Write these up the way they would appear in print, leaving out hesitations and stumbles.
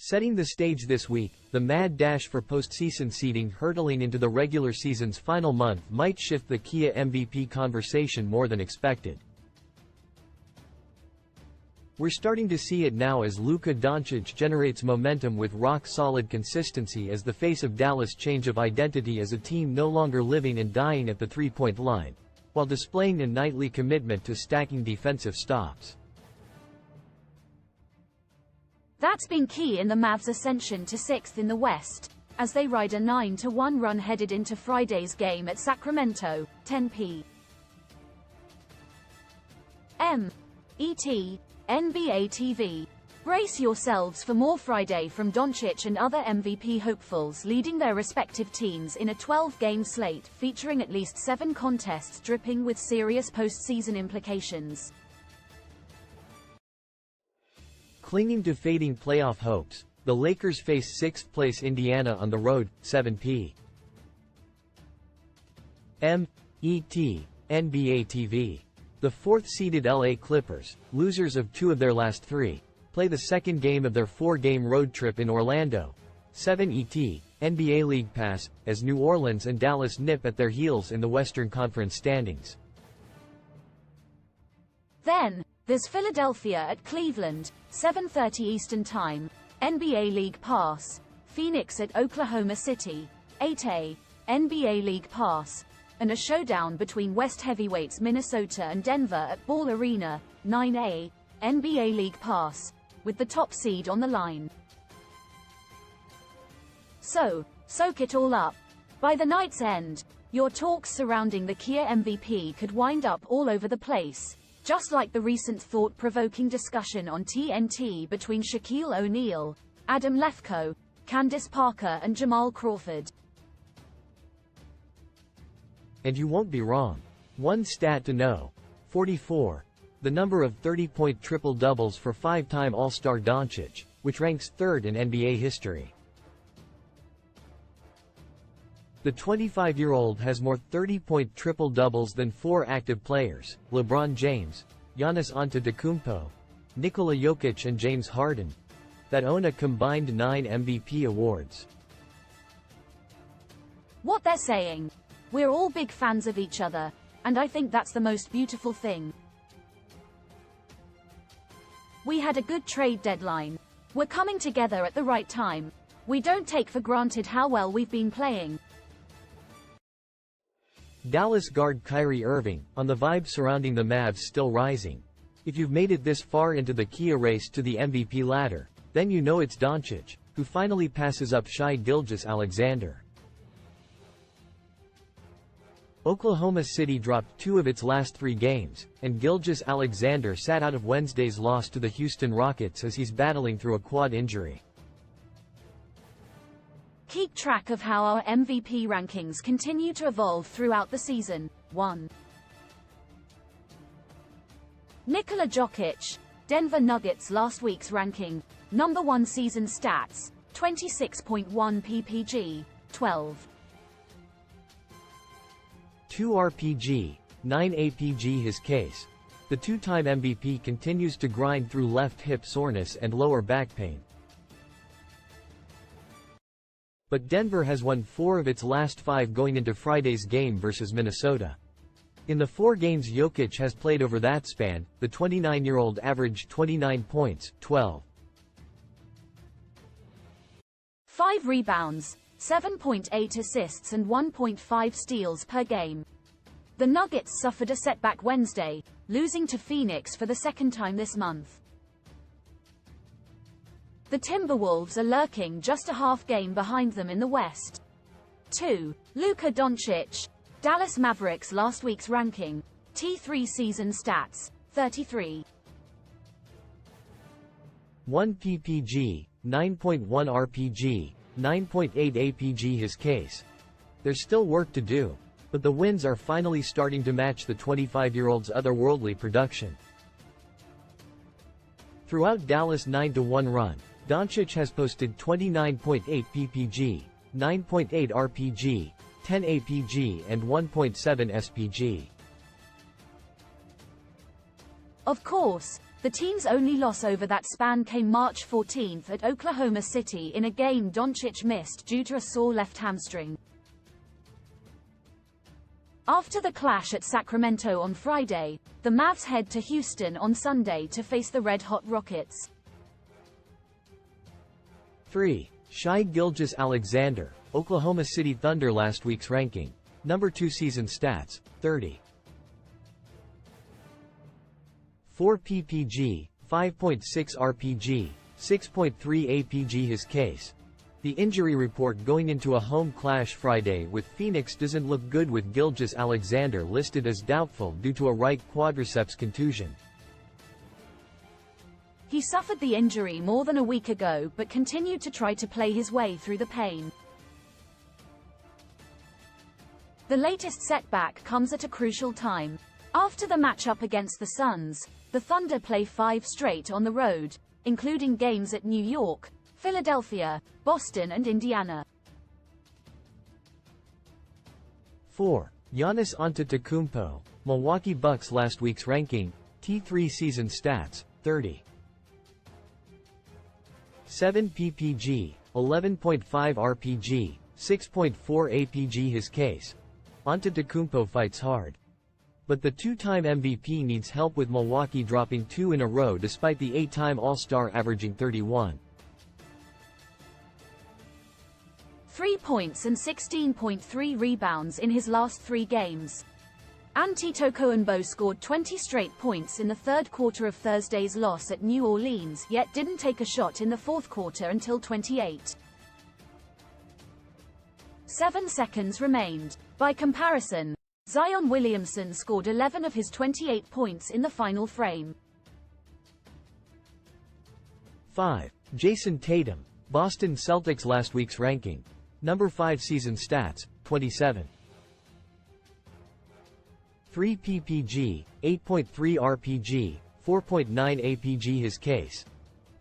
Setting the stage this week, the mad dash for postseason seeding hurtling into the regular season's final month might shift the Kia MVP conversation more than expected. We're starting to see it now as Luka Doncic generates momentum with rock-solid consistency as the face of Dallas' change of identity as a team no longer living and dying at the three-point line, while displaying a nightly commitment to stacking defensive stops. That's been key in the Mavs' ascension to 6th in the West, as they ride a 9-1 run headed into Friday's game at Sacramento, 10 p.m. ET, NBA TV. Brace yourselves for more Friday from Doncic and other MVP hopefuls leading their respective teams in a 12-game slate featuring at least 7 contests dripping with serious postseason implications. Clinging to fading playoff hopes, the Lakers face 6th-place Indiana on the road, 7 p.m. ET, NBA TV. The 4th-seeded LA Clippers, losers of 2 of their last 3, play the second game of their 4-game road trip in Orlando, 7 ET, NBA League Pass, as New Orleans and Dallas nip at their heels in the Western Conference standings. Then, there's Philadelphia at Cleveland, 7:30 Eastern Time, NBA League Pass, Phoenix at Oklahoma City, 8 NBA League Pass, and a showdown between West heavyweights Minnesota and Denver at Ball Arena, 9 NBA League Pass, with the top seed on the line. So, soak it all up. By the night's end, your talks surrounding the Kia MVP could wind up all over the place, just like the recent thought-provoking discussion on TNT between Shaquille O'Neal, Adam Lefkoe, Candace Parker and Jamal Crawford. And you won't be wrong. One stat to know. 44. The number of 30-point triple-doubles for 5-time All-Star Doncic, which ranks 3rd in NBA history. The 25-year-old has more 30-point triple-doubles than 4 active players, LeBron James, Giannis Antetokounmpo, Nikola Jokic and James Harden, that own a combined 9 MVP awards. What they're saying. We're all big fans of each other, and I think that's the most beautiful thing. We had a good trade deadline. We're coming together at the right time. We don't take for granted how well we've been playing. Dallas guard Kyrie Irving, on the vibe surrounding the Mavs still rising. If you've made it this far into the Kia race to the MVP ladder, then you know it's Doncic, who finally passes up Shai Gilgeous-Alexander. Oklahoma City dropped 2 of its last 3 games, and Gilgeous-Alexander sat out of Wednesday's loss to the Houston Rockets as he's battling through a quad injury. Keep track of how our MVP rankings continue to evolve throughout the season. 1. Nikola Jokic, Denver Nuggets last week's ranking, number 1 season stats, 26.1 ppg, 12. 2 RPG, 9 APG his case. The 2-time MVP continues to grind through left hip soreness and lower back pain. But Denver has won 4 of its last 5 going into Friday's game versus Minnesota. In the 4 games Jokic has played over that span, the 29-year-old averaged 29 points, 12. 5 rebounds, 7.8 assists and 1.5 steals per game. The Nuggets suffered a setback Wednesday, losing to Phoenix for the 2nd time this month. The Timberwolves are lurking just a half game behind them in the West. 2. Luka Doncic, Dallas Mavericks last week's ranking, T3 season stats, 33. 1 ppg, 9.1 rpg, 9.8 APG his case. There's still work to do, but the wins are finally starting to match the 25-year-old's otherworldly production. Throughout Dallas' 9-1 run, Doncic has posted 29.8 ppg, 9.8 rpg, 10 APG and 1.7 SPG. Of course, The team's only loss over that span came March 14 at Oklahoma City in a game Doncic missed due to a sore left hamstring. After the clash at Sacramento on Friday, the Mavs head to Houston on Sunday to face the Red-Hot Rockets. 3. Shai Gilgeous-Alexander, Oklahoma City Thunder last week's ranking. Number 2 season stats, 30. 4 ppg, 5.6 rpg, 6.3 apg his case. The injury report going into a home clash Friday with Phoenix doesn't look good, with Gilgeous-Alexander listed as doubtful due to a right quadriceps contusion. He suffered the injury more than a week ago but continued to try to play his way through the pain. The latest setback comes at a crucial time. After the matchup against the Suns, the Thunder play 5 straight on the road, including games at New York, Philadelphia, Boston and Indiana. 4. Giannis Antetokounmpo, Milwaukee Bucks last week's ranking, T3 season stats, 30. 7 ppg, 11.5 rpg, 6.4 apg his case. Antetokounmpo fights hard. But the two-time MVP needs help, with Milwaukee dropping 2 in a row despite the 8-time All-Star averaging 31. 3 points and 16.3 rebounds in his last 3 games. Antetokounmpo scored 20 straight points in the third quarter of Thursday's loss at New Orleans, yet didn't take a shot in the fourth quarter until 28. 7 seconds remained. By comparison, Zion Williamson scored 11 of his 28 points in the final frame. 5. Jason Tatum, Boston Celtics last week's ranking. Number 5 season stats, 27. 3 ppg, 8.3 rpg, 4.9 apg his case.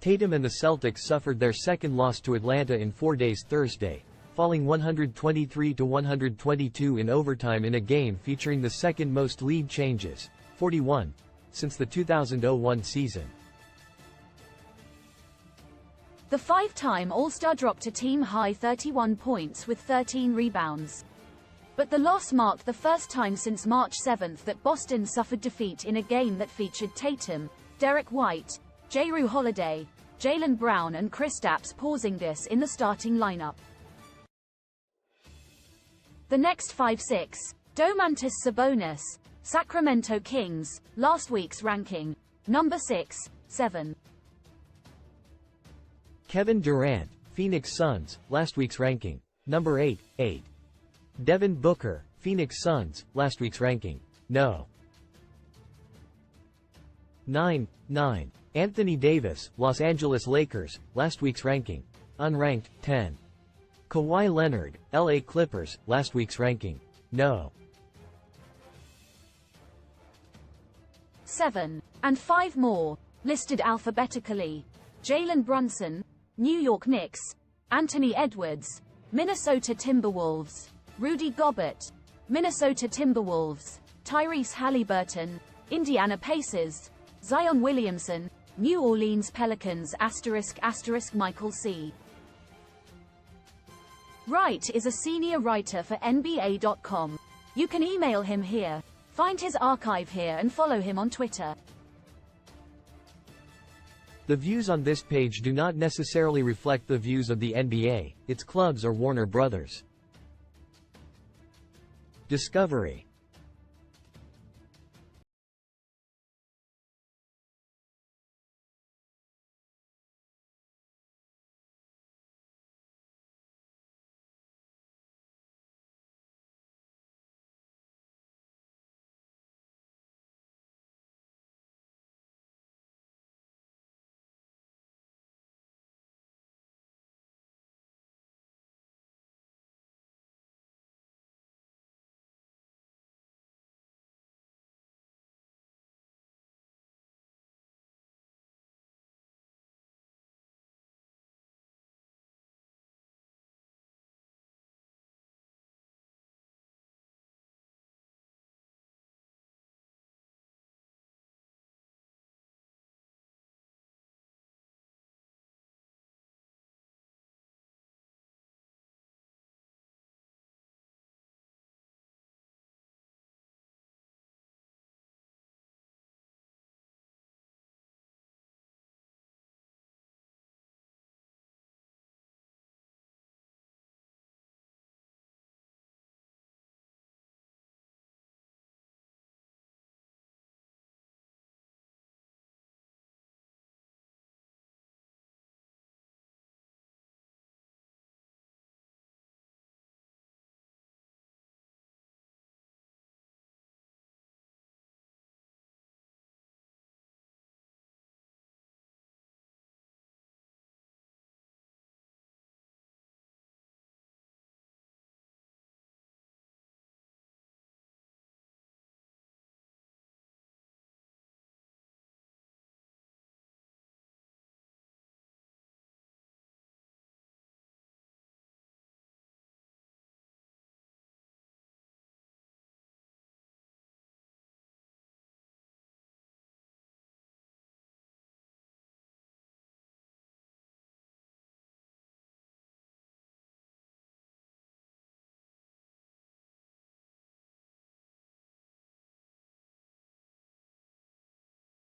Tatum and the Celtics suffered their second loss to Atlanta in 4 days Thursday, falling 123-122 in overtime in a game featuring the second most lead changes, 41, since the 2001 season. The 5-time All-Star dropped a team-high 31 points with 13 rebounds. But the loss marked the first time since March 7 that Boston suffered defeat in a game that featured Tatum, Derek White, Jrue Holiday, Jaylen Brown and Kristaps Porzingis in the starting lineup. The next 5-6, Domantas Sabonis, Sacramento Kings, last week's ranking, number 6, 7. Kevin Durant, Phoenix Suns, last week's ranking, number 8, 8. Devin Booker, Phoenix Suns, last week's ranking, no. 9, 9. Anthony Davis, Los Angeles Lakers, last week's ranking, unranked, 10. Kawhi Leonard, LA Clippers, last week's ranking, no. 7. And 5 more, listed alphabetically. Jalen Brunson, New York Knicks, Anthony Edwards, Minnesota Timberwolves, Rudy Gobert, Minnesota Timberwolves, Tyrese Halliburton, Indiana Pacers, Zion Williamson, New Orleans Pelicans *** Michael C. Wright is a senior writer for NBA.com. You can email him here, find his archive here and follow him on Twitter. The views on this page do not necessarily reflect the views of the NBA, its clubs or Warner Brothers. Discovery.